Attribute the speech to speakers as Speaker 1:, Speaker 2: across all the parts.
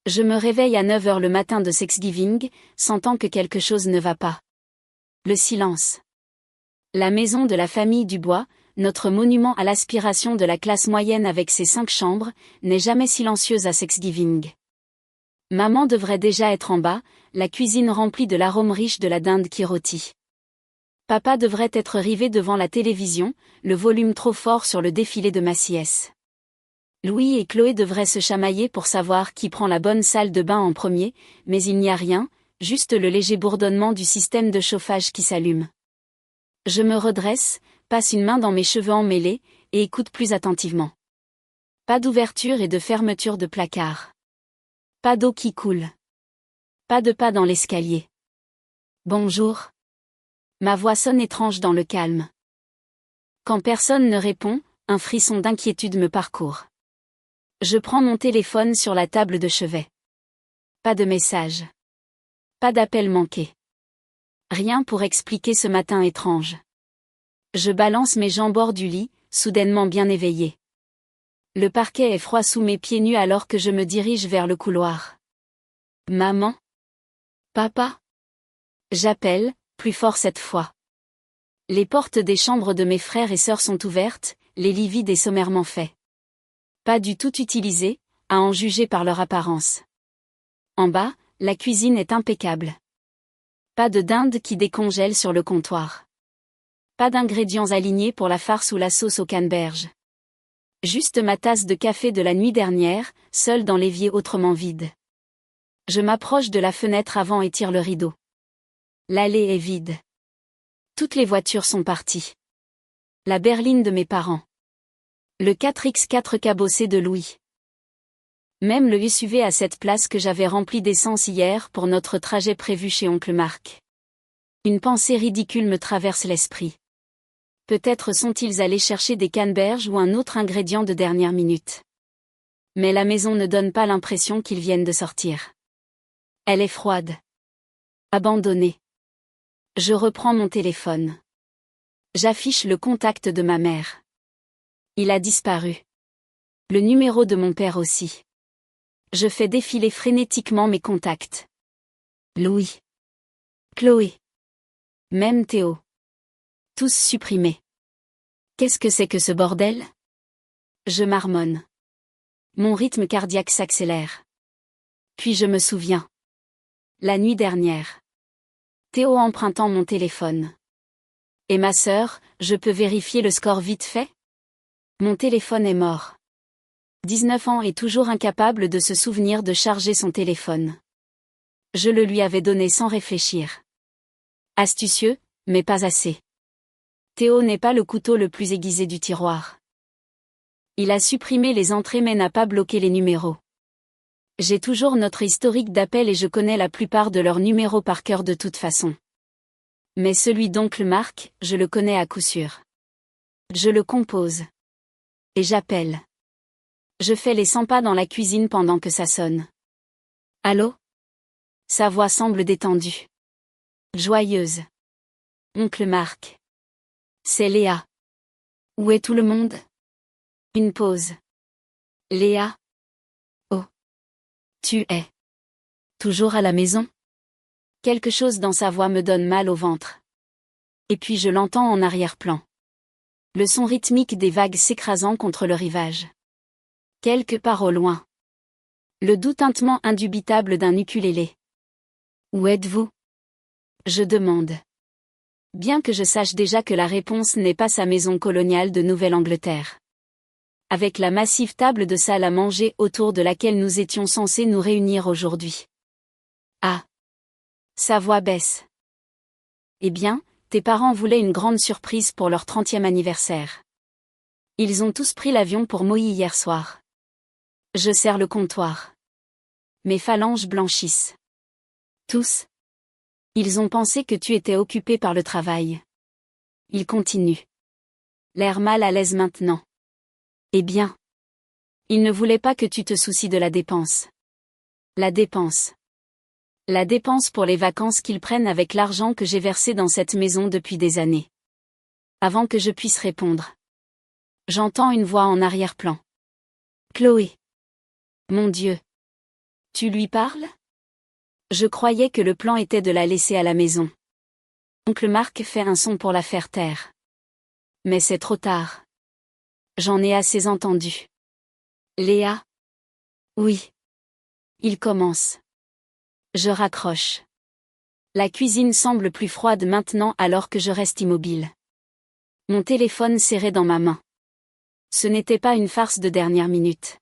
Speaker 1: Je me réveille à 9 heures le matin de Thanksgiving, sentant que quelque chose ne va pas. Le silence. La maison de la famille Dubois, notre monument à l'aspiration de la classe moyenne avec ses 5 chambres, n'est jamais silencieuse à Thanksgiving. Maman devrait déjà être en bas, la cuisine remplie de l'arôme riche de la dinde qui rôtit. Papa devrait être rivé devant la télévision, le volume trop fort sur le défilé de Massies. Louis et Chloé devraient se chamailler pour savoir qui prend la bonne salle de bain en premier, mais il n'y a rien, juste le léger bourdonnement du système de chauffage qui s'allume. Je me redresse, passe une main dans mes cheveux emmêlés, et écoute plus attentivement. Pas d'ouverture et de fermeture de placard. Pas d'eau qui coule. Pas de pas dans l'escalier. Bonjour. Ma voix sonne étrange dans le calme. Quand personne ne répond, un frisson d'inquiétude me parcourt. Je prends mon téléphone sur la table de chevet. Pas de message. Pas d'appel manqué. Rien pour expliquer ce matin étrange. Je balance mes jambes hors du lit, soudainement bien éveillé. Le parquet est froid sous mes pieds nus alors que je me dirige vers le couloir. Maman? Papa? J'appelle, plus fort cette fois. Les portes des chambres de mes frères et sœurs sont ouvertes, les lits vides et sommairement faits. Pas du tout utilisés, à en juger par leur apparence. En bas, la cuisine est impeccable. Pas de dinde qui décongèle sur le comptoir. Pas d'ingrédients alignés pour la farce ou la sauce au canneberge. Juste ma tasse de café de la nuit dernière, seule dans l'évier autrement vide. Je m'approche de la fenêtre avant et tire le rideau. L'allée est vide. Toutes les voitures sont parties. La berline de mes parents. Le 4x4 cabossé de Louis. Même le SUV à cette place que j'avais rempli d'essence hier pour notre trajet prévu chez oncle Marc. Une pensée ridicule me traverse l'esprit. Peut-être sont-ils allés chercher des canneberges ou un autre ingrédient de dernière minute. Mais la maison ne donne pas l'impression qu'ils viennent de sortir. Elle est froide. Abandonnée. Je reprends mon téléphone. J'affiche le contact de ma mère. Il a disparu. Le numéro de mon père aussi. Je fais défiler frénétiquement mes contacts. Louis. Chloé. Même Théo. Tous supprimés. Qu'est-ce que c'est que ce bordel? Je marmonne. Mon rythme cardiaque s'accélère. Puis je me souviens. La nuit dernière. Théo empruntant mon téléphone. Et ma sœur, je peux vérifier le score vite fait? Mon téléphone est mort. 19 ans et toujours incapable de se souvenir de charger son téléphone. Je le lui avais donné sans réfléchir. Astucieux, mais pas assez. Théo n'est pas le couteau le plus aiguisé du tiroir. Il a supprimé les entrées mais n'a pas bloqué les numéros. J'ai toujours notre historique d'appels et je connais la plupart de leurs numéros par cœur de toute façon. Mais celui d'oncle Marc, je le connais à coup sûr. Je le compose. Et j'appelle. Je fais les 100 pas dans la cuisine pendant que ça sonne. Allô? Sa voix semble détendue. Joyeuse. Oncle Marc. C'est Léa. Où est tout le monde? Une pause. Léa? Oh. Tu es toujours à la maison? Quelque chose dans sa voix me donne mal au ventre. Et puis je l'entends en arrière-plan. Le son rythmique des vagues s'écrasant contre le rivage. Quelque part au loin. Le doux tintement indubitable d'un ukulélé. Où êtes-vous? Je demande. Bien que je sache déjà que la réponse n'est pas sa maison coloniale de Nouvelle-Angleterre. Avec la massive table de salle à manger autour de laquelle nous étions censés nous réunir aujourd'hui. Ah! Sa voix baisse. Eh bien, tes parents voulaient une grande surprise pour leur 30e anniversaire. Ils ont tous pris l'avion pour Maui hier soir. Je serre le comptoir. Mes phalanges blanchissent. Tous. Ils ont pensé que tu étais occupé par le travail. Il continue. L'air mal à l'aise maintenant. Eh bien. Ils ne voulaient pas que tu te soucies de la dépense. La dépense. La dépense pour les vacances qu'ils prennent avec l'argent que j'ai versé dans cette maison depuis des années. Avant que je puisse répondre. J'entends une voix en arrière-plan. Chloé. Mon Dieu. Tu lui parles? Je croyais que le plan était de la laisser à la maison. Oncle Marc fait un son pour la faire taire. Mais c'est trop tard. J'en ai assez entendu. Léa? Oui. Il commence. Je raccroche. La cuisine semble plus froide maintenant alors que je reste immobile. Mon téléphone serré dans ma main. Ce n'était pas une farce de dernière minute.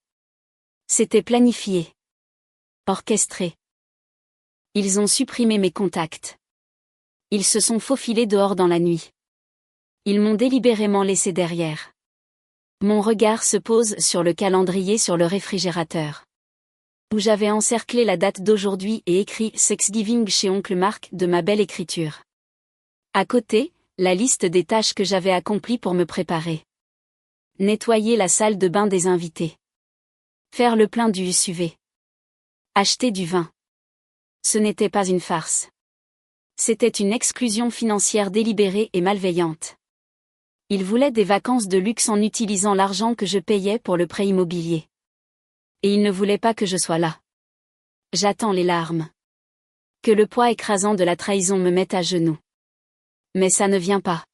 Speaker 1: C'était planifié. Orchestré. Ils ont supprimé mes contacts. Ils se sont faufilés dehors dans la nuit. Ils m'ont délibérément laissé derrière. Mon regard se pose sur le calendrier sur le réfrigérateur, où j'avais encerclé la date d'aujourd'hui et écrit Thanksgiving chez Oncle Marc de ma belle écriture. À côté, la liste des tâches que j'avais accomplies pour me préparer. Nettoyer la salle de bain des invités. Faire le plein du SUV. Acheter du vin. Ce n'était pas une farce. C'était une exclusion financière délibérée et malveillante. Ils voulaient des vacances de luxe en utilisant l'argent que je payais pour le prêt immobilier. Et ils ne voulaient pas que je sois là. J'attends les larmes. Que le poids écrasant de la trahison me mette à genoux. Mais ça ne vient pas.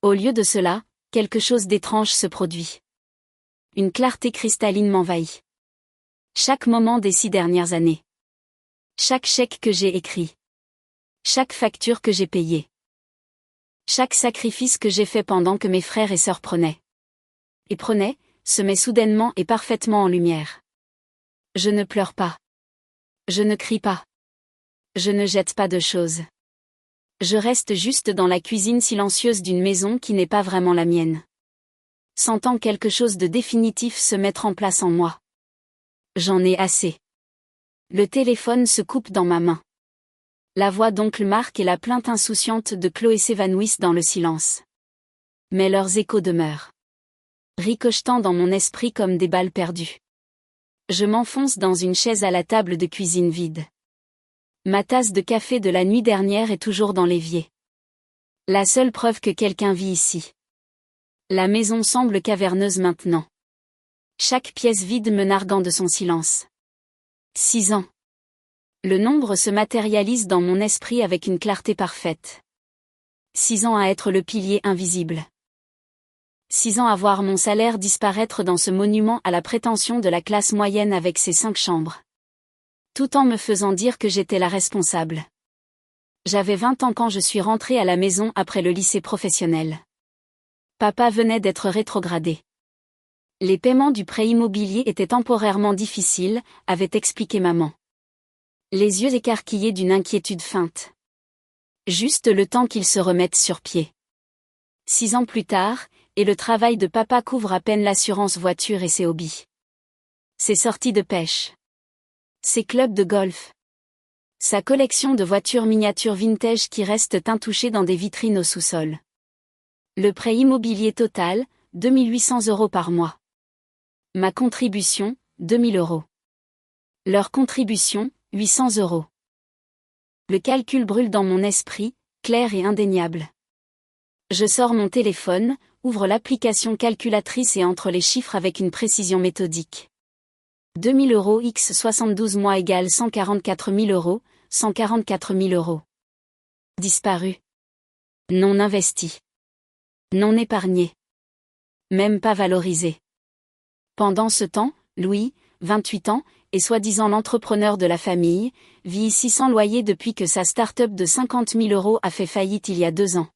Speaker 1: Au lieu de cela, quelque chose d'étrange se produit. Une clarté cristalline m'envahit. Chaque moment des 6 dernières années. Chaque chèque que j'ai écrit. Chaque facture que j'ai payée. Chaque sacrifice que j'ai fait pendant que mes frères et sœurs prenaient, se met soudainement et parfaitement en lumière. Je ne pleure pas. Je ne crie pas. Je ne jette pas de choses. Je reste juste dans la cuisine silencieuse d'une maison qui n'est pas vraiment la mienne. Sentant quelque chose de définitif se mettre en place en moi. J'en ai assez. Le téléphone se coupe dans ma main. La voix d'Oncle Marc et la plainte insouciante de Chloé s'évanouissent dans le silence. Mais leurs échos demeurent. Ricochetant dans mon esprit comme des balles perdues. Je m'enfonce dans une chaise à la table de cuisine vide. Ma tasse de café de la nuit dernière est toujours dans l'évier. La seule preuve que quelqu'un vit ici. La maison semble caverneuse maintenant. Chaque pièce vide me narguant de son silence. 6 ans. Le nombre se matérialise dans mon esprit avec une clarté parfaite. 6 ans à être le pilier invisible. 6 ans à voir mon salaire disparaître dans ce monument à la prétention de la classe moyenne avec ses 5 chambres. Tout en me faisant dire que j'étais la responsable. J'avais 20 ans quand je suis rentrée à la maison après le lycée professionnel. Papa venait d'être rétrogradé. Les paiements du prêt immobilier étaient temporairement difficiles, avait expliqué maman. Les yeux écarquillés d'une inquiétude feinte. Juste le temps qu'ils se remettent sur pied. 6 ans plus tard, et le travail de papa couvre à peine l'assurance voiture et ses hobbies. Ses sorties de pêche. Ses clubs de golf. Sa collection de voitures miniatures vintage qui restent intouchées dans des vitrines au sous-sol. Le prêt immobilier total, 2 800 € par mois. Ma contribution, 2 000 €. Leur contribution, 800 €. Le calcul brûle dans mon esprit, clair et indéniable. Je sors mon téléphone, ouvre l'application calculatrice et entre les chiffres avec une précision méthodique. 2 000 € x 72 mois égale 144 000 €, 144 000 €. Disparu. Non investi. Non épargné. Même pas valorisé. Pendant ce temps, Louis, 28 ans, et soi-disant l'entrepreneur de la famille, vit ici sans loyer depuis que sa start-up de 50 000 € a fait faillite il y a 2 ans.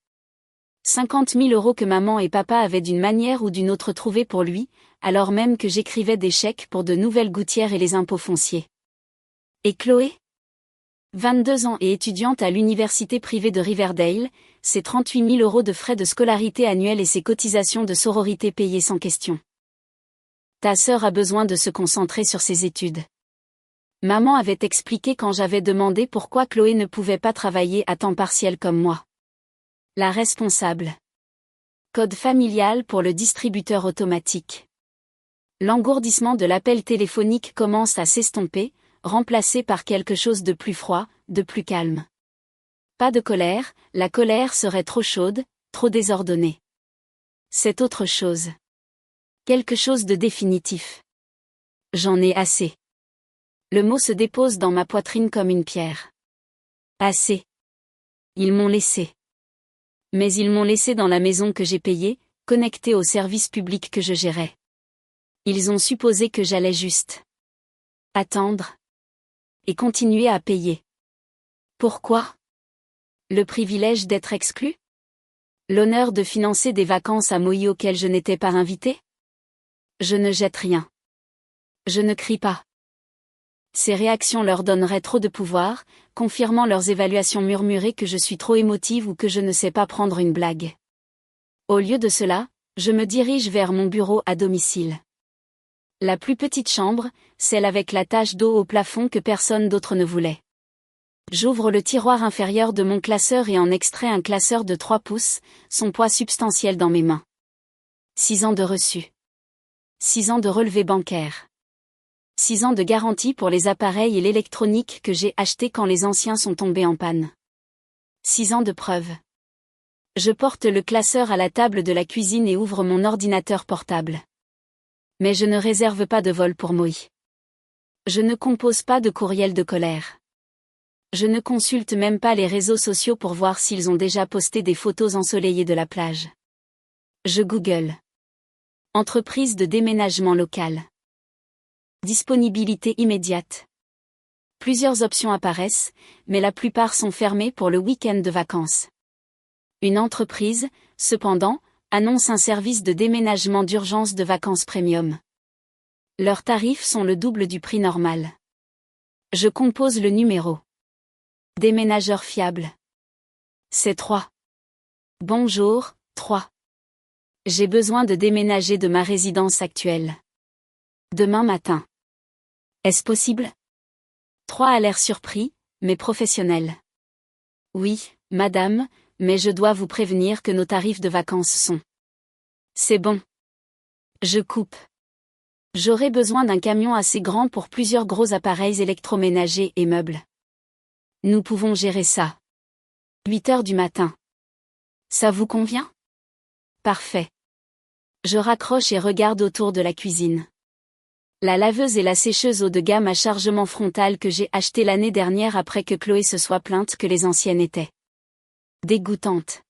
Speaker 1: 50 000 € que maman et papa avaient d'une manière ou d'une autre trouvé pour lui, alors même que j'écrivais des chèques pour de nouvelles gouttières et les impôts fonciers. Et Chloé? 22 ans et étudiante à l'université privée de Riverdale, ses 38 000 € de frais de scolarité annuels et ses cotisations de sororité payées sans question. Ta sœur a besoin de se concentrer sur ses études. Maman avait expliqué quand j'avais demandé pourquoi Chloé ne pouvait pas travailler à temps partiel comme moi. La responsable. Code familial pour le distributeur automatique. L'engourdissement de l'appel téléphonique commence à s'estomper, remplacé par quelque chose de plus froid, de plus calme. Pas de colère, la colère serait trop chaude, trop désordonnée. C'est autre chose. Quelque chose de définitif. J'en ai assez. Le mot se dépose dans ma poitrine comme une pierre. Assez. Ils m'ont laissé. Mais ils m'ont laissé dans la maison que j'ai payée, connectée au service public que je gérais. Ils ont supposé que j'allais juste attendre et continuer à payer. Pourquoi? Le privilège d'être exclu? L'honneur de financer des vacances à Maui auxquelles je n'étais pas invité? Je ne jette rien. Je ne crie pas. Ces réactions leur donneraient trop de pouvoir, confirmant leurs évaluations murmurées que je suis trop émotive ou que je ne sais pas prendre une blague. Au lieu de cela, je me dirige vers mon bureau à domicile. La plus petite chambre, celle avec la tache d'eau au plafond que personne d'autre ne voulait. J'ouvre le tiroir inférieur de mon classeur et en extrais un classeur de 3 pouces, son poids substantiel dans mes mains. 6 ans de reçu. 6 ans de relevé bancaire. 6 ans de garantie pour les appareils et l'électronique que j'ai achetés quand les anciens sont tombés en panne. 6 ans de preuves. Je porte le classeur à la table de la cuisine et ouvre mon ordinateur portable. Mais je ne réserve pas de vol pour Maui. Je ne compose pas de courriel de colère. Je ne consulte même pas les réseaux sociaux pour voir s'ils ont déjà posté des photos ensoleillées de la plage. Je Google. Entreprise de déménagement local. Disponibilité immédiate. Plusieurs options apparaissent, mais la plupart sont fermées pour le week-end de vacances. Une entreprise, cependant, annonce un service de déménagement d'urgence de vacances premium. Leurs tarifs sont le double du prix normal. Je compose le numéro. Déménageur fiable. C'est 3. Bonjour, 3. J'ai besoin de déménager de ma résidence actuelle. Demain matin. Est-ce possible? 3 a l'air surpris, mais professionnel. Oui, madame, mais je dois vous prévenir que nos tarifs de vacances sont. C'est bon. Je coupe. J'aurai besoin d'un camion assez grand pour plusieurs gros appareils électroménagers et meubles. Nous pouvons gérer ça. 8 heures du matin. Ça vous convient? Parfait. Je raccroche et regarde autour de la cuisine. La laveuse et la sécheuse haut de gamme à chargement frontal que j'ai achetée l'année dernière après que Chloé se soit plainte que les anciennes étaient dégoûtantes.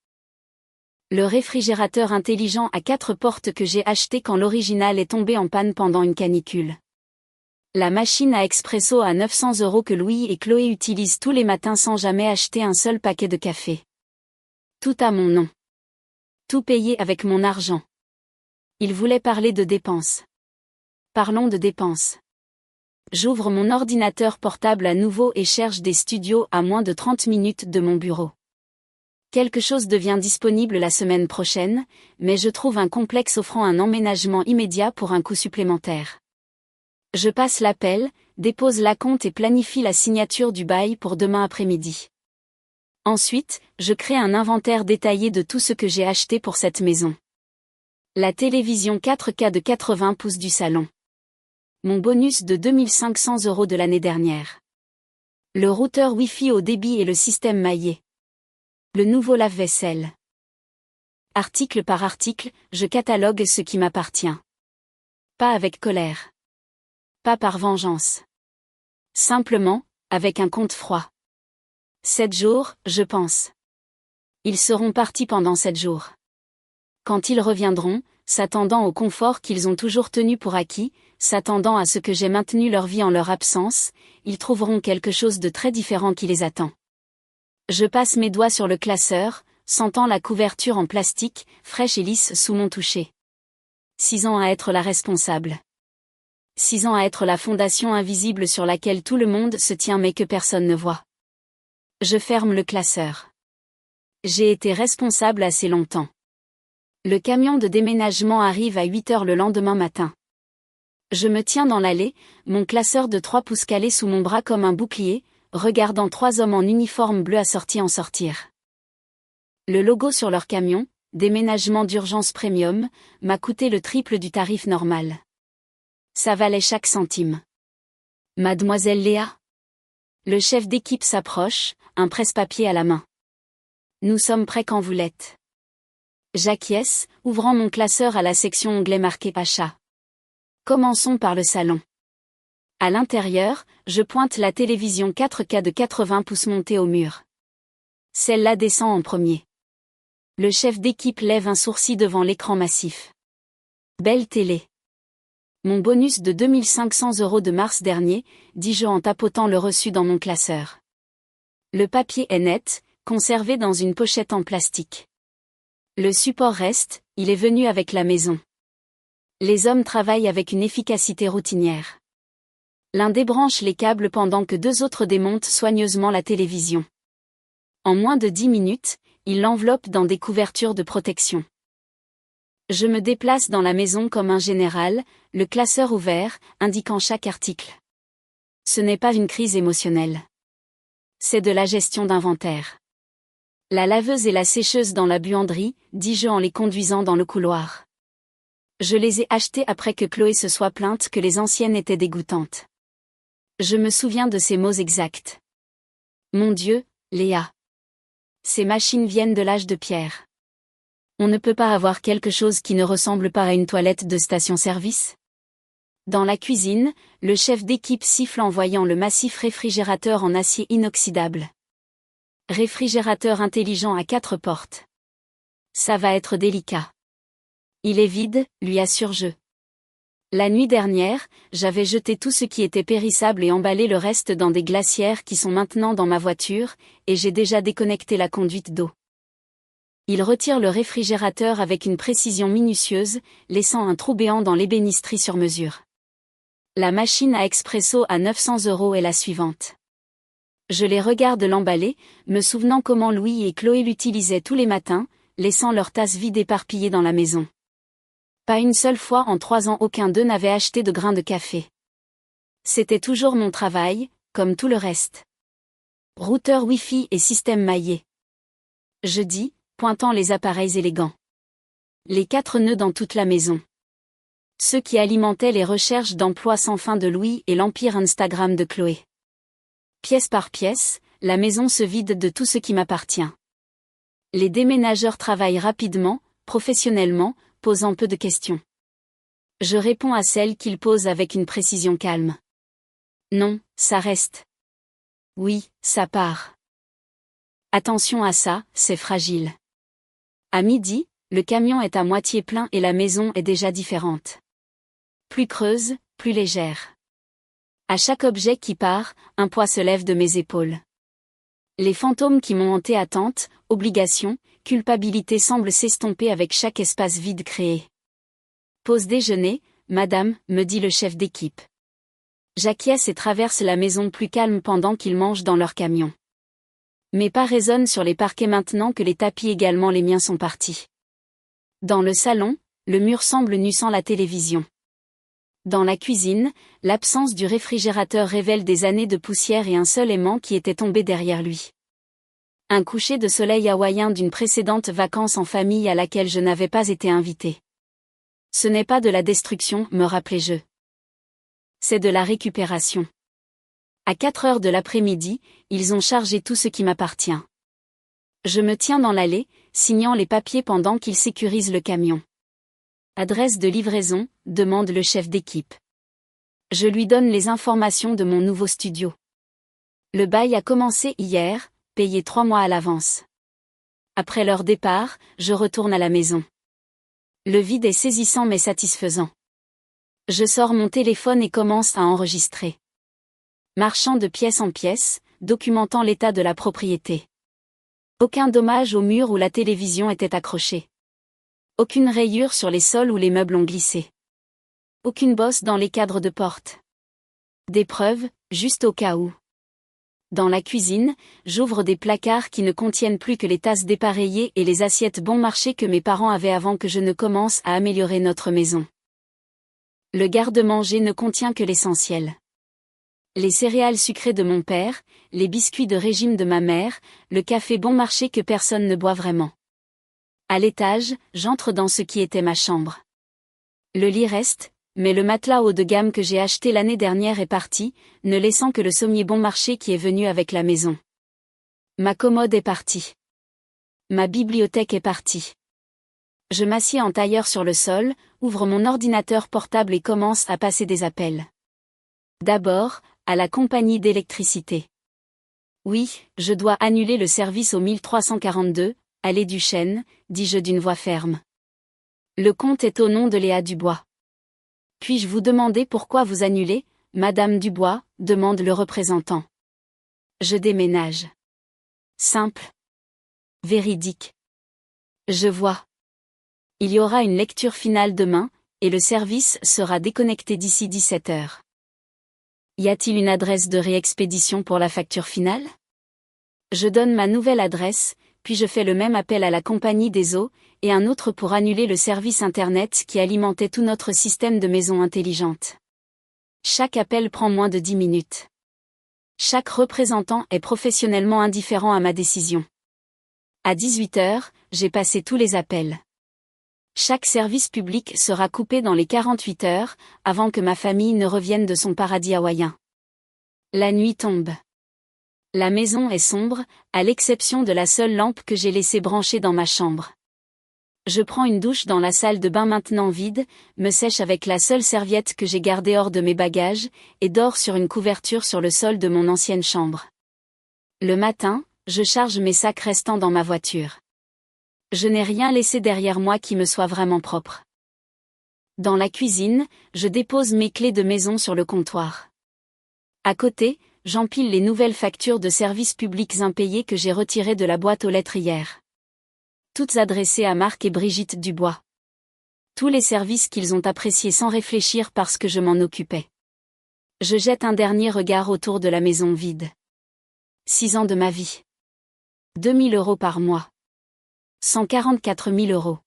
Speaker 1: Le réfrigérateur intelligent à 4 portes que j'ai acheté quand l'original est tombé en panne pendant une canicule. La machine à expresso à 900 € que Louis et Chloé utilisent tous les matins sans jamais acheter un seul paquet de café. Tout à mon nom. Tout payé avec mon argent. Il voulait parler de dépenses. Parlons de dépenses. J'ouvre mon ordinateur portable à nouveau et cherche des studios à moins de 30 minutes de mon bureau. Quelque chose devient disponible la semaine prochaine, mais je trouve un complexe offrant un emménagement immédiat pour un coût supplémentaire. Je passe l'appel, dépose l'acompte et planifie la signature du bail pour demain après-midi. Ensuite, je crée un inventaire détaillé de tout ce que j'ai acheté pour cette maison. La télévision 4K de 80 pouces du salon. Mon bonus de 2500 € de l'année dernière. Le routeur Wi-Fi haut débit et le système maillé. Le nouveau lave-vaisselle. Article par article, je catalogue ce qui m'appartient. Pas avec colère. Pas par vengeance. Simplement, avec un compte froid. 7 jours, je pense. Ils seront partis pendant 7 jours. Quand ils reviendront, s'attendant au confort qu'ils ont toujours tenu pour acquis, s'attendant à ce que j'ai maintenu leur vie en leur absence, ils trouveront quelque chose de très différent qui les attend. Je passe mes doigts sur le classeur, sentant la couverture en plastique, fraîche et lisse sous mon toucher. 6 ans à être la responsable. 6 ans à être la fondation invisible sur laquelle tout le monde se tient mais que personne ne voit. Je ferme le classeur. J'ai été responsable assez longtemps. Le camion de déménagement arrive à 8 heures le lendemain matin. Je me tiens dans l'allée, mon classeur de 3 pouces calé sous mon bras comme un bouclier, regardant 3 hommes en uniforme bleu assortis en sortir. Le logo sur leur camion, déménagement d'urgence premium, m'a coûté le triple du tarif normal. Ça valait chaque centime. Mademoiselle Léa? Le chef d'équipe s'approche, un presse-papier à la main. Nous sommes prêts quand vous l'êtes. J'acquiesce, ouvrant mon classeur à la section onglet marqué achat. Commençons par le salon. À l'intérieur, je pointe la télévision 4K de 80 pouces montée au mur. Celle-là descend en premier. Le chef d'équipe lève un sourcil devant l'écran massif. Belle télé. Mon bonus de 2500 € de mars dernier, dis-je en tapotant le reçu dans mon classeur. Le papier est net, conservé dans une pochette en plastique. Le support reste, il est venu avec la maison. Les hommes travaillent avec une efficacité routinière. L'un débranche les câbles pendant que deux autres démontent soigneusement la télévision. En moins de 10 minutes, ils l'enveloppent dans des couvertures de protection. Je me déplace dans la maison comme un général, le classeur ouvert, indiquant chaque article. Ce n'est pas une crise émotionnelle. C'est de la gestion d'inventaire. La laveuse et la sécheuse dans la buanderie, dis-je en les conduisant dans le couloir. Je les ai achetées après que Chloé se soit plainte que les anciennes étaient dégoûtantes. Je me souviens de ces mots exacts. Mon Dieu, Léa. Ces machines viennent de l'âge de pierre. On ne peut pas avoir quelque chose qui ne ressemble pas à une toilette de station-service? Dans la cuisine, le chef d'équipe siffle en voyant le massif réfrigérateur en acier inoxydable. Réfrigérateur intelligent à 4 portes. Ça va être délicat. Il est vide, lui assure-je. La nuit dernière, j'avais jeté tout ce qui était périssable et emballé le reste dans des glacières qui sont maintenant dans ma voiture, et j'ai déjà déconnecté la conduite d'eau. Il retire le réfrigérateur avec une précision minutieuse, laissant un trou béant dans l'ébénisterie sur mesure. La machine à expresso à 900 € est la suivante. Je les regarde l'emballer, me souvenant comment Louis et Chloé l'utilisaient tous les matins, laissant leurs tasses vides éparpillées dans la maison. Pas une seule fois en 3 ans aucun d'eux n'avait acheté de grains de café. C'était toujours mon travail, comme tout le reste. Routeur Wi-Fi et système maillé. Je dis, pointant les appareils élégants. Les 4 nœuds dans toute la maison. Ceux qui alimentaient les recherches d'emploi sans fin de Louis et l'empire Instagram de Chloé. Pièce par pièce, la maison se vide de tout ce qui m'appartient. Les déménageurs travaillent rapidement, professionnellement, posant peu de questions. Je réponds à celles qu'ils posent avec une précision calme. Non, ça reste. Oui, ça part. Attention à ça, c'est fragile. À midi, le camion est à moitié plein et la maison est déjà différente. Plus creuse, plus légère. À chaque objet qui part, un poids se lève de mes épaules. Les fantômes qui m'ont hanté attente, obligation, culpabilité semblent s'estomper avec chaque espace vide créé. Pause déjeuner, madame, me dit le chef d'équipe. J'acquiesce et traverse la maison plus calme pendant qu'ils mangent dans leur camion. Mes pas résonnent sur les parquets maintenant que les tapis également les miens sont partis. Dans le salon, le mur semble nu sans la télévision. Dans la cuisine, l'absence du réfrigérateur révèle des années de poussière et un seul aimant qui était tombé derrière lui. Un coucher de soleil hawaïen d'une précédente vacance en famille à laquelle je n'avais pas été invité. Ce n'est pas de la destruction, me rappelais-je. C'est de la récupération. À 4 heures de l'après-midi, ils ont chargé tout ce qui m'appartient. Je me tiens dans l'allée, signant les papiers pendant qu'ils sécurisent le camion. Adresse de livraison, demande le chef d'équipe. Je lui donne les informations de mon nouveau studio. Le bail a commencé hier, payé 3 mois à l'avance. Après leur départ, je retourne à la maison. Le vide est saisissant mais satisfaisant. Je sors mon téléphone et commence à enregistrer. Marchant de pièce en pièce, documentant l'état de la propriété. Aucun dommage au mur où la télévision était accrochée. Aucune rayure sur les sols où les meubles ont glissé. Aucune bosse dans les cadres de porte. Des preuves, juste au cas où. Dans la cuisine, j'ouvre des placards qui ne contiennent plus que les tasses dépareillées et les assiettes bon marché que mes parents avaient avant que je ne commence à améliorer notre maison. Le garde-manger ne contient que l'essentiel. Les céréales sucrées de mon père, les biscuits de régime de ma mère, le café bon marché que personne ne boit vraiment. À l'étage, j'entre dans ce qui était ma chambre. Le lit reste, mais le matelas haut de gamme que j'ai acheté l'année dernière est parti, ne laissant que le sommier bon marché qui est venu avec la maison. Ma commode est partie. Ma bibliothèque est partie. Je m'assieds en tailleur sur le sol, ouvre mon ordinateur portable et commence à passer des appels. D'abord, à la compagnie d'électricité. Oui, je dois annuler le service au 1342, allée du Chêne, dis-je d'une voix ferme. Le compte est au nom de Léa Dubois. Puis-je vous demander pourquoi vous annulez, Madame Dubois, demande le représentant. Je déménage. Simple. Véridique. Je vois. Il y aura une lecture finale demain, et le service sera déconnecté d'ici 17 heures. Y a-t-il une adresse de réexpédition pour la facture finale? Je donne ma nouvelle adresse, puis je fais le même appel à la compagnie des eaux, et un autre pour annuler le service Internet qui alimentait tout notre système de maison intelligente. Chaque appel prend moins de 10 minutes. Chaque représentant est professionnellement indifférent à ma décision. À 18 heures, j'ai passé tous les appels. Chaque service public sera coupé dans les 48 heures, avant que ma famille ne revienne de son paradis hawaïen. La nuit tombe. La maison est sombre, à l'exception de la seule lampe que j'ai laissée branchée dans ma chambre. Je prends une douche dans la salle de bain maintenant vide, me sèche avec la seule serviette que j'ai gardée hors de mes bagages, et dors sur une couverture sur le sol de mon ancienne chambre. Le matin, je charge mes sacs restants dans ma voiture. Je n'ai rien laissé derrière moi qui me soit vraiment propre. Dans la cuisine, je dépose mes clés de maison sur le comptoir. À côté, j'empile les nouvelles factures de services publics impayées que j'ai retirées de la boîte aux lettres hier. Toutes adressées à Marc et Brigitte Dubois. Tous les services qu'ils ont appréciés sans réfléchir parce que je m'en occupais. Je jette un dernier regard autour de la maison vide. 6 ans de ma vie. 2 000 € par mois. 144 000 €.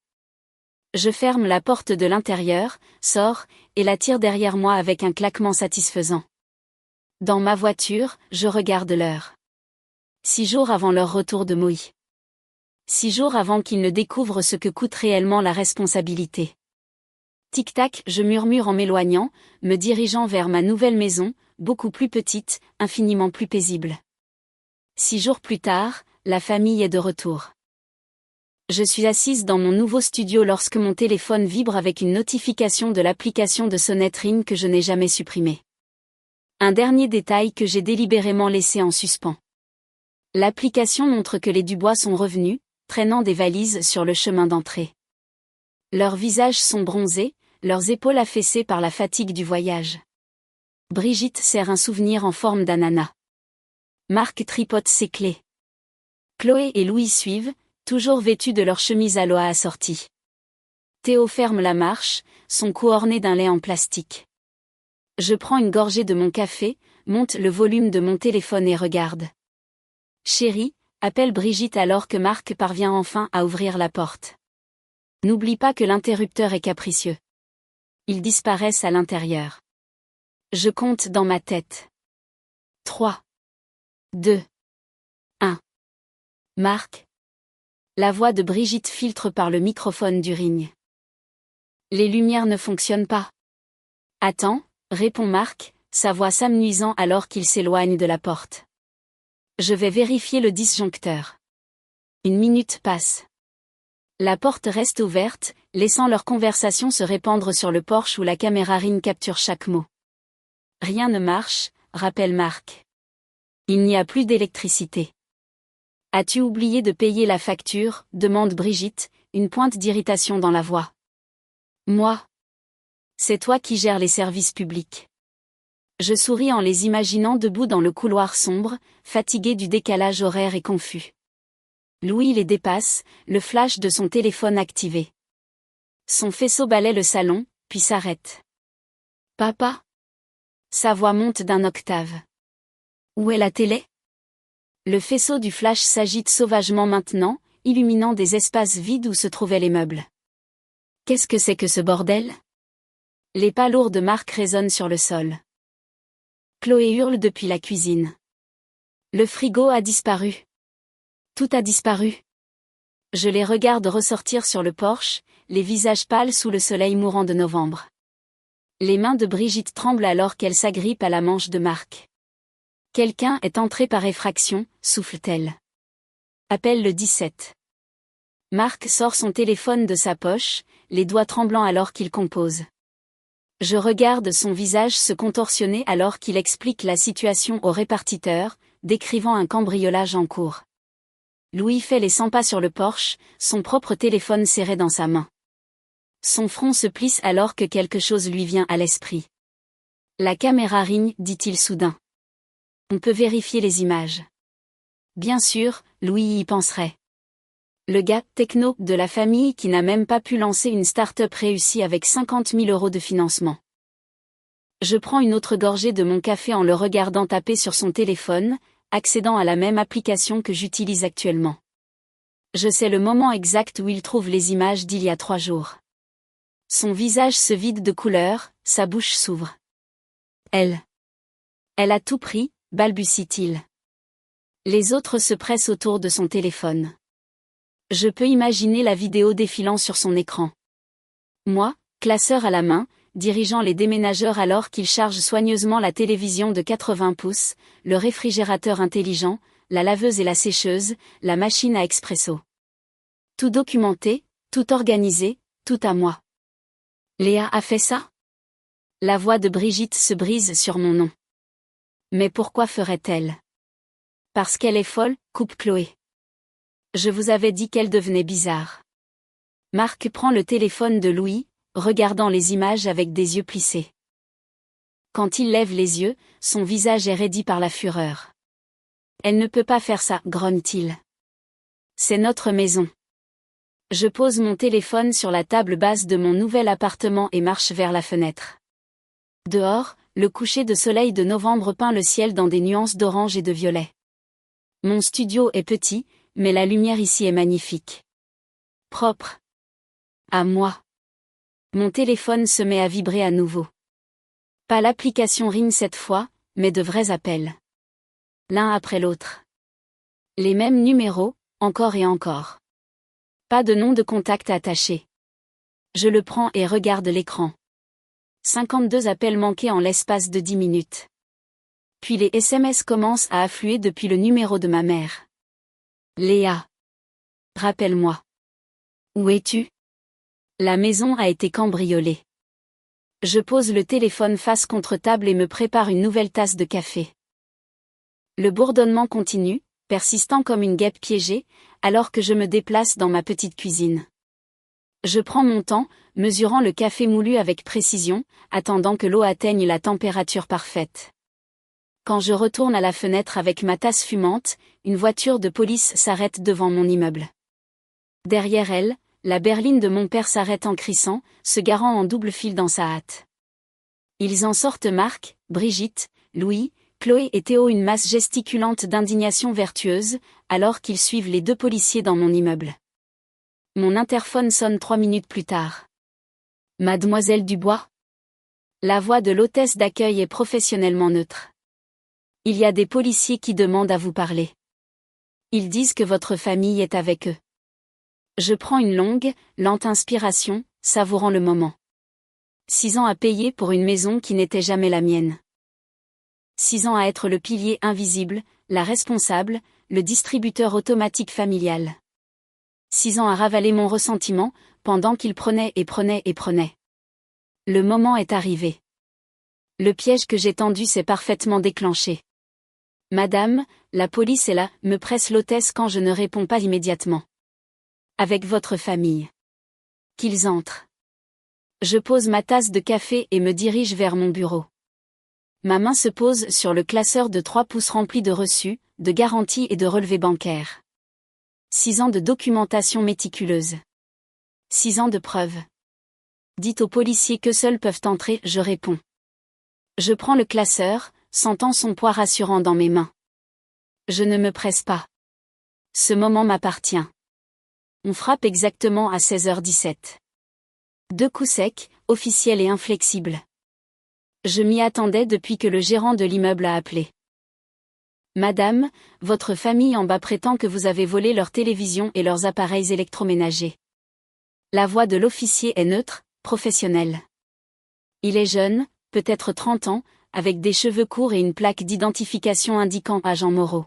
Speaker 1: Je ferme la porte de l'intérieur, sors, et la tire derrière moi avec un claquement satisfaisant. Dans ma voiture, je regarde l'heure. 6 jours avant leur retour de Maui. 6 jours avant qu'ils ne découvrent ce que coûte réellement la responsabilité. Tic-tac, je murmure en m'éloignant, me dirigeant vers ma nouvelle maison, beaucoup plus petite, infiniment plus paisible. 6 jours plus tard, la famille est de retour. Je suis assise dans mon nouveau studio lorsque mon téléphone vibre avec une notification de l'application de Sonnette Ring que je n'ai jamais supprimée. Un dernier détail que j'ai délibérément laissé en suspens. L'application montre que les Dubois sont revenus, traînant des valises sur le chemin d'entrée. Leurs visages sont bronzés, leurs épaules affaissées par la fatigue du voyage. Brigitte serre un souvenir en forme d'ananas. Marc tripote ses clés. Chloé et Louis suivent, toujours vêtus de leur chemise aloha assortie. Théo ferme la marche, son cou orné d'un lait en plastique. Je prends une gorgée de mon café, monte le volume de mon téléphone et regarde. Chérie, appelle Brigitte alors que Marc parvient enfin à ouvrir la porte. N'oublie pas que l'interrupteur est capricieux. Ils disparaissent à l'intérieur. Je compte dans ma tête. 3, 2, 1. Marc. La voix de Brigitte filtre par le microphone du ring. Les lumières ne fonctionnent pas. Attends, répond Marc, sa voix s'amenuisant alors qu'il s'éloigne de la porte. Je vais vérifier le disjoncteur. 1 minute passe. La porte reste ouverte, laissant leur conversation se répandre sur le porche où la caméra Ring capture chaque mot. Rien ne marche, rappelle Marc. Il n'y a plus d'électricité. As-tu oublié de payer la facture, demande Brigitte, une pointe d'irritation dans la voix. Moi. C'est toi qui gères les services publics. Je souris en les imaginant debout dans le couloir sombre, fatigués du décalage horaire et confus. Louis les dépasse, le flash de son téléphone activé. Son faisceau balaie le salon, puis s'arrête. Papa? Sa voix monte d'un octave. Où est la télé? Le faisceau du flash s'agite sauvagement maintenant, illuminant des espaces vides où se trouvaient les meubles. Qu'est-ce que c'est que ce bordel? Les pas lourds de Marc résonnent sur le sol. Chloé hurle depuis la cuisine. Le frigo a disparu. Tout a disparu. Je les regarde ressortir sur le porche, les visages pâles sous le soleil mourant de novembre. Les mains de Brigitte tremblent alors qu'elle s'agrippe à la manche de Marc. Quelqu'un est entré par effraction, souffle-t-elle. Appelle le 17. Marc sort son téléphone de sa poche, les doigts tremblants alors qu'il compose. Je regarde son visage se contorsionner alors qu'il explique la situation au répartiteur, décrivant un cambriolage en cours. Louis fait les 100 pas sur le porche, son propre téléphone serré dans sa main. Son front se plisse alors que quelque chose lui vient à l'esprit. La caméra rigne, dit-il soudain. On peut vérifier les images. Bien sûr, Louis y penserait. Le gars techno de la famille qui n'a même pas pu lancer une start-up réussie avec 50 000 € de financement. Je prends une autre gorgée de mon café en le regardant taper sur son téléphone, accédant à la même application que j'utilise actuellement. Je sais le moment exact où il trouve les images d'il y a 3 jours. Son visage se vide de couleur, sa bouche s'ouvre. Elle a tout pris, balbutie-t-il. Les autres se pressent autour de son téléphone. Je peux imaginer la vidéo défilant sur son écran. Moi, classeur à la main, dirigeant les déménageurs alors qu'ils chargent soigneusement la télévision de 80 pouces, le réfrigérateur intelligent, la laveuse et la sécheuse, la machine à expresso. Tout documenté, tout organisé, tout à moi. Léa a fait ça? La voix de Brigitte se brise sur mon nom. Mais pourquoi ferait-elle? Parce qu'elle est folle, coupe Chloé. Je vous avais dit qu'elle devenait bizarre. Marc prend le téléphone de Louis, regardant les images avec des yeux plissés. Quand il lève les yeux, son visage est raidi par la fureur. Elle ne peut pas faire ça, grogne-t-il. C'est notre maison. Je pose mon téléphone sur la table basse de mon nouvel appartement et marche vers la fenêtre. Dehors, le coucher de soleil de novembre peint le ciel dans des nuances d'orange et de violet. Mon studio est petit, mais la lumière ici est magnifique. Propre. À moi. Mon téléphone se met à vibrer à nouveau. Pas l'application Ring cette fois, mais de vrais appels. L'un après l'autre. Les mêmes numéros, encore et encore. Pas de nom de contact attaché. Je le prends et regarde l'écran. 52 appels manqués en l'espace de 10 minutes. Puis les SMS commencent à affluer depuis le numéro de ma mère. Léa. Rappelle-moi. Où es-tu? La maison a été cambriolée. Je pose le téléphone face contre table et me prépare une nouvelle tasse de café. Le bourdonnement continue, persistant comme une guêpe piégée, alors que je me déplace dans ma petite cuisine. Je prends mon temps, mesurant le café moulu avec précision, attendant que l'eau atteigne la température parfaite. Quand je retourne à la fenêtre avec ma tasse fumante, une voiture de police s'arrête devant mon immeuble. Derrière elle, la berline de mon père s'arrête en crissant, se garant en double file dans sa hâte. Ils en sortent Marc, Brigitte, Louis, Chloé et Théo, une masse gesticulante d'indignation vertueuse, alors qu'ils suivent les 2 policiers dans mon immeuble. Mon interphone sonne 3 minutes plus tard. Mademoiselle Dubois? La voix de l'hôtesse d'accueil est professionnellement neutre. Il y a des policiers qui demandent à vous parler. Ils disent que votre famille est avec eux. Je prends une longue, lente inspiration, savourant le moment. 6 ans à payer pour une maison qui n'était jamais la mienne. 6 ans à être le pilier invisible, la responsable, le distributeur automatique familial. 6 ans à ravaler mon ressentiment, pendant qu'il prenait et prenait et prenait. Le moment est arrivé. Le piège que j'ai tendu s'est parfaitement déclenché. Madame, la police est là, me presse l'hôtesse quand je ne réponds pas immédiatement. Avec votre famille. Qu'ils entrent. Je pose ma tasse de café et me dirige vers mon bureau. Ma main se pose sur le classeur de 3 pouces rempli de reçus, de garanties et de relevés bancaires. 6 ans de documentation méticuleuse. 6 ans de preuves. Dites aux policiers que seuls peuvent entrer, je réponds. Je prends le classeur, sentant son poids rassurant dans mes mains. Je ne me presse pas. Ce moment m'appartient. On frappe exactement à 16h17. 2 coups secs, officiels et inflexibles. Je m'y attendais depuis que le gérant de l'immeuble a appelé. Madame, votre famille en bas prétend que vous avez volé leur télévision et leurs appareils électroménagers. La voix de l'officier est neutre, professionnelle. Il est jeune, peut-être 30 ans, avec des cheveux courts et une plaque d'identification indiquant agent Moreau.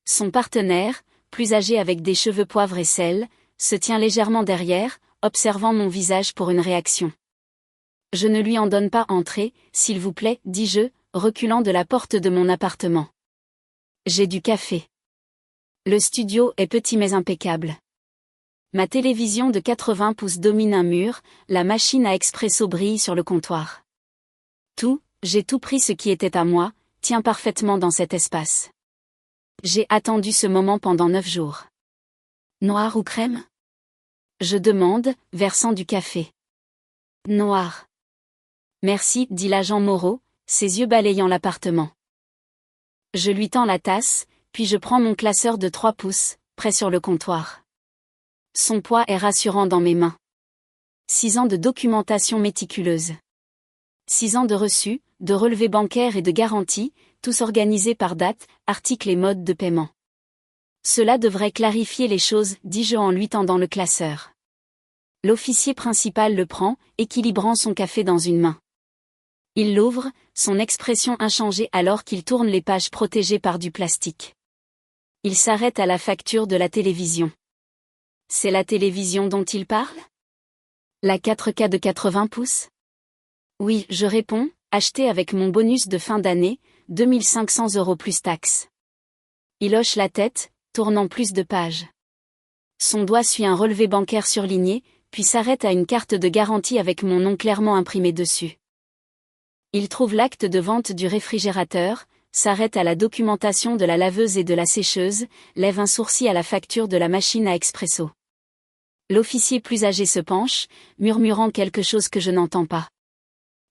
Speaker 1: Son partenaire, plus âgé avec des cheveux poivre et sel, se tient légèrement derrière, observant mon visage pour une réaction. Je ne lui en donne pas entrée, s'il vous plaît, dis-je, reculant de la porte de mon appartement. J'ai du café. Le studio est petit mais impeccable. Ma télévision de 80 pouces domine un mur, la machine à expresso brille sur le comptoir. J'ai tout pris ce qui était à moi, tient parfaitement dans cet espace. J'ai attendu ce moment pendant 9 jours. Noir ou crème? Je demande, versant du café. Noir. Merci, dit l'agent Moreau, ses yeux balayant l'appartement. Je lui tends la tasse, puis je prends mon classeur de 3 pouces, prêt sur le comptoir. Son poids est rassurant dans mes mains. 6 ans de documentation méticuleuse. 6 ans de reçus, de relevés bancaires et de garanties, tous organisés par date, articles et mode de paiement. Cela devrait clarifier les choses, dis-je en lui tendant le classeur. L'officier principal le prend, équilibrant son café dans une main. Il l'ouvre, son expression inchangée alors qu'il tourne les pages protégées par du plastique. Il s'arrête à la facture de la télévision. C'est la télévision dont il parle? La 4K de 80 pouces? Oui, je réponds, achetée avec mon bonus de fin d'année, 2500 € plus taxes. Il hoche la tête, tournant plus de pages. Son doigt suit un relevé bancaire surligné, puis s'arrête à une carte de garantie avec mon nom clairement imprimé dessus. Il trouve l'acte de vente du réfrigérateur, s'arrête à la documentation de la laveuse et de la sécheuse, lève un sourcil à la facture de la machine à expresso. L'officier plus âgé se penche, murmurant quelque chose que je n'entends pas.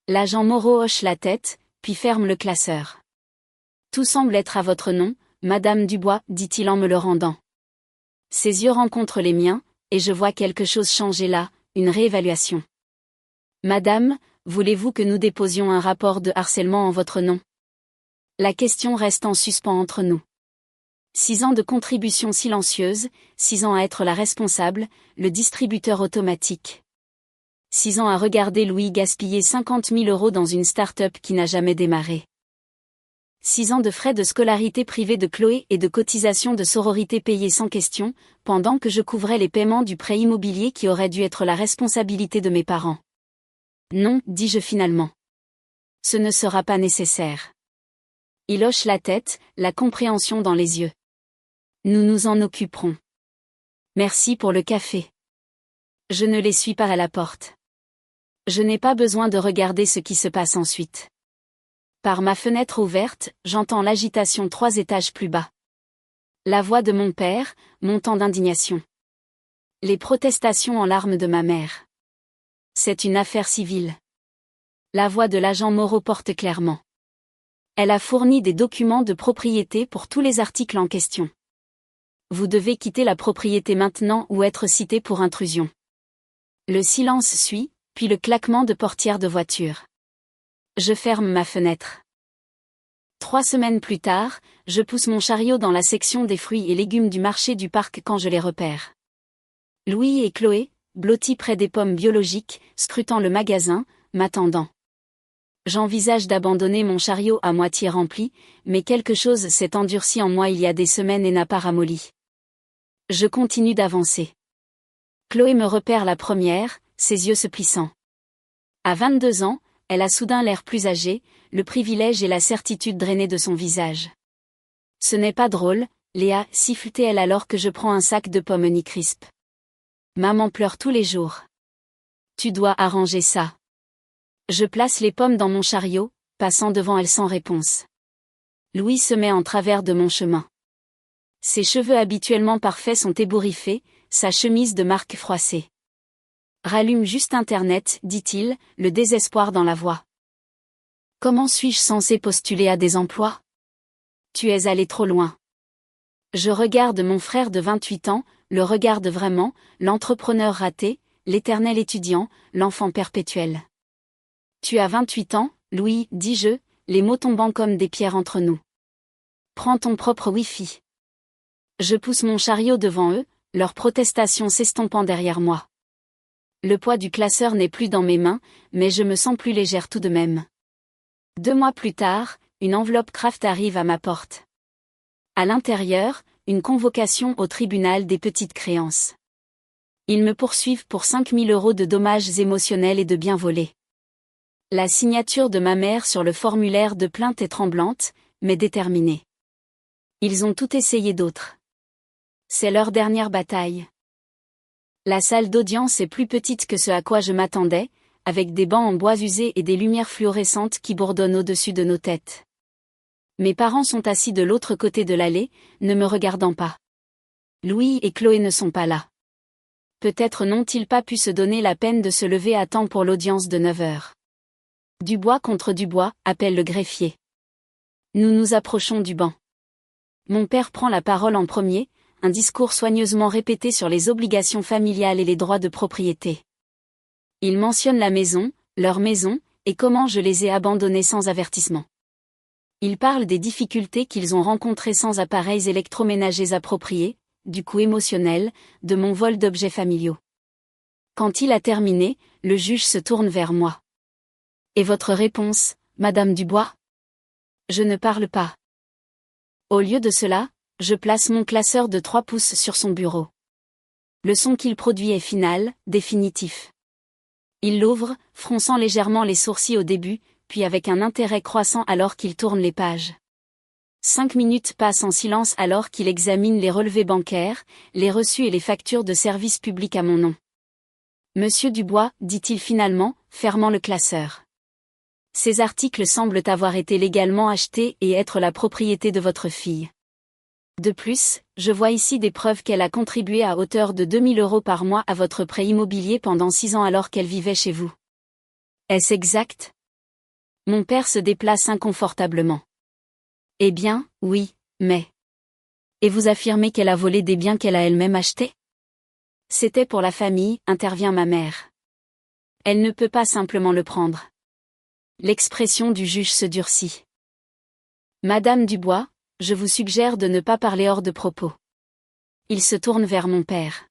Speaker 1: L'agent Moreau hoche la tête, puis ferme le classeur. Tout semble être à votre nom, Madame Dubois, dit-il en me le rendant. Ses yeux rencontrent les miens, et je vois quelque chose changer là, une réévaluation. Madame, voulez-vous que nous déposions un rapport de harcèlement en votre nom? La question reste en suspens entre nous. 6 ans de contribution silencieuse, 6 ans à être la responsable, le distributeur automatique. 6 ans à regarder Louis gaspiller 50 000 € dans une start-up qui n'a jamais démarré. 6 ans de frais de scolarité privée de Chloé et de cotisations de sororité payées sans question, pendant que je couvrais les paiements du prêt immobilier qui aurait dû être la responsabilité de mes parents. Non, dis-je finalement. Ce ne sera pas nécessaire. Il hoche la tête, la compréhension dans les yeux. Nous nous en occuperons. Merci pour le café. Je ne l'essuie pas à la porte. Je n'ai pas besoin de regarder ce qui se passe ensuite. Par ma fenêtre ouverte, j'entends l'agitation 3 étages plus bas. La voix de mon père, montant d'indignation. Les protestations en larmes de ma mère. C'est une affaire civile. La voix de l'agent Moreau porte clairement. Elle a fourni des documents de propriété pour tous les articles en question. Vous devez quitter la propriété maintenant ou être cité pour intrusion. Le silence suit, puis le claquement de portières de voiture. Je ferme ma fenêtre. 3 semaines plus tard, je pousse mon chariot dans la section des fruits et légumes du marché du parc quand je les repère. Louis et Chloé, blottis près des pommes biologiques, scrutant le magasin, m'attendant. J'envisage d'abandonner mon chariot à moitié rempli, mais quelque chose s'est endurci en moi il y a des semaines et n'a pas ramolli. Je continue d'avancer. Chloé me repère la première, ses yeux se plissant. À 22 ans, elle a soudain l'air plus âgée, le privilège et la certitude drainés de son visage. Ce n'est pas drôle, Léa, siffle-t-elle alors que je prends un sac de pommes Honeycrisp. Maman pleure tous les jours. Tu dois arranger ça. Je place les pommes dans mon chariot, passant devant elle sans réponse. Louis se met en travers de mon chemin. Ses cheveux habituellement parfaits sont ébouriffés, sa chemise de marque froissée. Rallume juste Internet, dit-il, le désespoir dans la voix. Comment suis-je censé postuler à des emplois? Tu es allé trop loin. Je regarde mon frère de 28 ans, le regarde vraiment, l'entrepreneur raté, l'éternel étudiant, l'enfant perpétuel. Tu as 28 ans, Louis, dis-je, les mots tombant comme des pierres entre nous. Prends ton propre Wi-Fi. Je pousse mon chariot devant eux, leurs protestations s'estompant derrière moi. Le poids du classeur n'est plus dans mes mains, mais je me sens plus légère tout de même. 2 mois plus tard, une enveloppe Kraft arrive à ma porte. À l'intérieur, une convocation au tribunal des petites créances. Ils me poursuivent pour 5 000 € de dommages émotionnels et de biens volés. La signature de ma mère sur le formulaire de plainte est tremblante, mais déterminée. Ils ont tout essayé d'autre. C'est leur dernière bataille. La salle d'audience est plus petite que ce à quoi je m'attendais, avec des bancs en bois usés et des lumières fluorescentes qui bourdonnent au-dessus de nos têtes. Mes parents sont assis de l'autre côté de l'allée, ne me regardant pas. Louis et Chloé ne sont pas là. Peut-être n'ont-ils pas pu se donner la peine de se lever à temps pour l'audience de 9 heures. Dubois contre Dubois, appelle le greffier. Nous nous approchons du banc. Mon père prend la parole en premier, un discours soigneusement répété sur les obligations familiales et les droits de propriété. Il mentionne la maison, leur maison, et comment je les ai abandonnés sans avertissement. Il parle des difficultés qu'ils ont rencontrées sans appareils électroménagers appropriés, du coût émotionnel, de mon vol d'objets familiaux. Quand il a terminé, le juge se tourne vers moi. Et votre réponse, Madame Dubois ? Je ne parle pas. Au lieu de cela, je place mon classeur de 3 pouces sur son bureau. Le son qu'il produit est final, définitif. Il l'ouvre, fronçant légèrement les sourcils au début, puis avec un intérêt croissant alors qu'il tourne les pages. 5 minutes passent en silence alors qu'il examine les relevés bancaires, les reçus et les factures de services publics à mon nom. Monsieur Dubois, dit-il finalement, fermant le classeur. Ces articles semblent avoir été légalement achetés et être la propriété de votre fille. De plus, je vois ici des preuves qu'elle a contribué à hauteur de 2 000 € par mois à votre prêt immobilier pendant 6 ans alors qu'elle vivait chez vous. Est-ce exact ? Mon père se déplace inconfortablement. Eh bien, oui, mais... Et vous affirmez qu'elle a volé des biens qu'elle a elle-même achetés ? C'était pour la famille, intervient ma mère. Elle ne peut pas simplement le prendre. L'expression du juge se durcit. Madame Dubois, je vous suggère de ne pas parler hors de propos. Il se tourne vers mon père.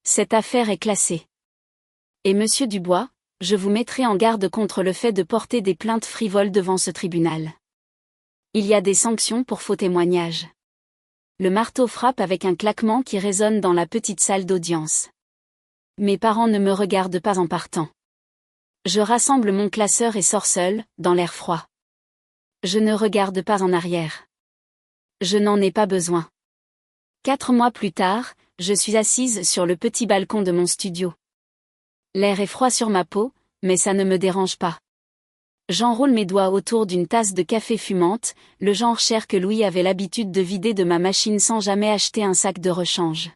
Speaker 1: Cette affaire est classée. Et monsieur Dubois, je vous mettrai en garde contre le fait de porter des plaintes frivoles devant ce tribunal. Il y a des sanctions pour faux témoignages. Le marteau frappe avec un claquement qui résonne dans la petite salle d'audience. Mes parents ne me regardent pas en partant. Je rassemble mon classeur et sors seul, dans l'air froid. Je ne regarde pas en arrière. Je n'en ai pas besoin. 4 mois plus tard, je suis assise sur le petit balcon de mon studio. L'air est froid sur ma peau, mais ça ne me dérange pas. J'enroule mes doigts autour d'une tasse de café fumante, le genre cher que Louis avait l'habitude de vider de ma machine sans jamais acheter un sac de rechange.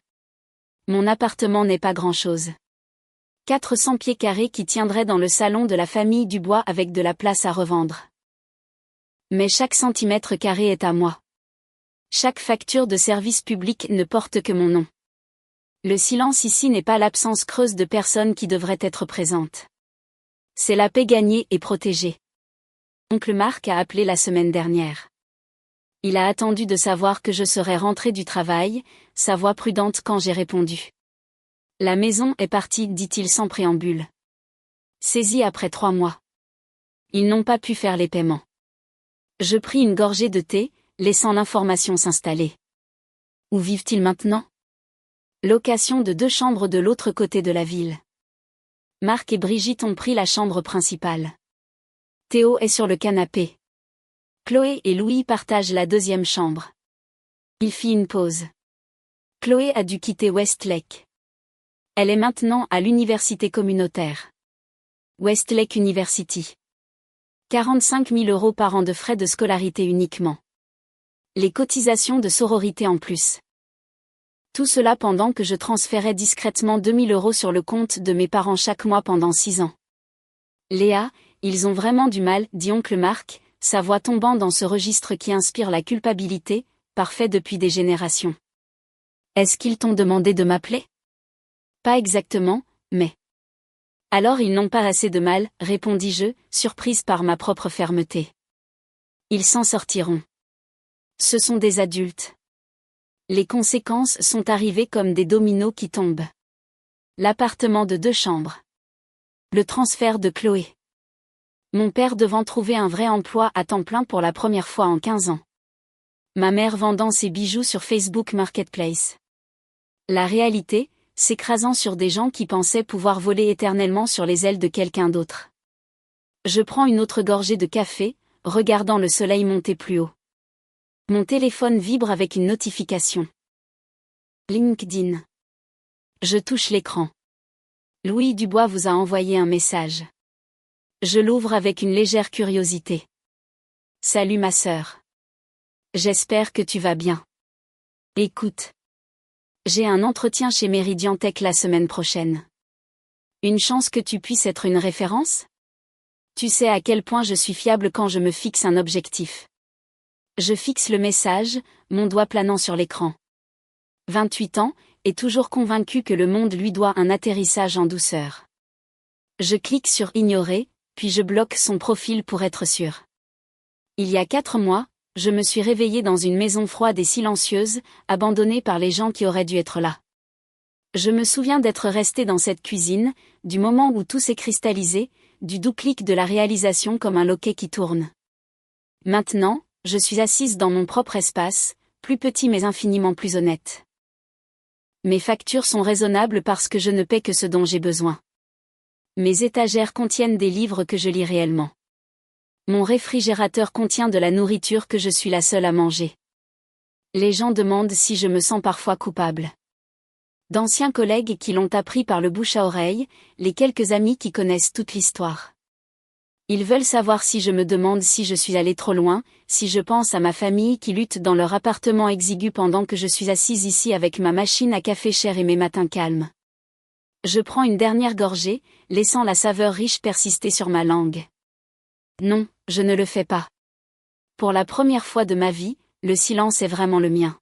Speaker 1: Mon appartement n'est pas grand-chose. 400 pieds carrés qui tiendraient dans le salon de la famille Dubois avec de la place à revendre. Mais chaque centimètre carré est à moi. Chaque facture de service public ne porte que mon nom. Le silence ici n'est pas l'absence creuse de personnes qui devraient être présentes. C'est la paix gagnée et protégée. Oncle Marc a appelé la semaine dernière. Il a attendu de savoir que je serais rentrée du travail, sa voix prudente quand j'ai répondu. La maison est partie, dit-il sans préambule. Saisie après 3 mois. Ils n'ont pas pu faire les paiements. Je pris une gorgée de thé, laissant l'information s'installer. Où vivent-ils maintenant ? Location de 2 chambres de l'autre côté de la ville. Marc et Brigitte ont pris la chambre principale. Théo est sur le canapé. Chloé et Louis partagent la 2e chambre. Il fit une pause. Chloé a dû quitter Westlake. Elle est maintenant à l'université communautaire. Westlake University. 45 000 € par an de frais de scolarité uniquement. Les cotisations de sororité en plus. Tout cela pendant que je transférais discrètement 2 000 € sur le compte de mes parents chaque mois pendant 6 ans. Léa, ils ont vraiment du mal, dit oncle Marc, sa voix tombant dans ce registre qui inspire la culpabilité, parfait depuis des générations. Est-ce qu'ils t'ont demandé de m'appeler ? Pas exactement, mais... Alors ils n'ont pas assez de mal, répondis-je, surprise par ma propre fermeté. Ils s'en sortiront. Ce sont des adultes. Les conséquences sont arrivées comme des dominos qui tombent. L'appartement de 2 chambres. Le transfert de Chloé. Mon père devant trouver un vrai emploi à temps plein pour la première fois en 15 ans. Ma mère vendant ses bijoux sur Facebook Marketplace. La réalité, s'écrasant sur des gens qui pensaient pouvoir voler éternellement sur les ailes de quelqu'un d'autre. Je prends une autre gorgée de café, regardant le soleil monter plus haut. Mon téléphone vibre avec une notification. LinkedIn. Je touche l'écran. Louis Dubois vous a envoyé un message. Je l'ouvre avec une légère curiosité. Salut ma sœur. J'espère que tu vas bien. Écoute. J'ai un entretien chez Meridian Tech la semaine prochaine. Une chance que tu puisses être une référence? Tu sais à quel point je suis fiable quand je me fixe un objectif. Je fixe le message, mon doigt planant sur l'écran. 28 ans, et toujours convaincu que le monde lui doit un atterrissage en douceur. Je clique sur ignorer, puis je bloque son profil pour être sûr. Il y a 4 mois, je me suis réveillée dans une maison froide et silencieuse, abandonnée par les gens qui auraient dû être là. Je me souviens d'être restée dans cette cuisine, du moment où tout s'est cristallisé, du doux clic de la réalisation comme un loquet qui tourne. Maintenant, je suis assise dans mon propre espace, plus petit mais infiniment plus honnête. Mes factures sont raisonnables parce que je ne paie que ce dont j'ai besoin. Mes étagères contiennent des livres que je lis réellement. Mon réfrigérateur contient de la nourriture que je suis la seule à manger. Les gens demandent si je me sens parfois coupable. D'anciens collègues qui l'ont appris par le bouche à oreille, les quelques amis qui connaissent toute l'histoire. Ils veulent savoir si je me demande si je suis allée trop loin, si je pense à ma famille qui lutte dans leur appartement exigu pendant que je suis assise ici avec ma machine à café chère et mes matins calmes. Je prends une dernière gorgée, laissant la saveur riche persister sur ma langue. Non, je ne le fais pas. Pour la première fois de ma vie, le silence est vraiment le mien.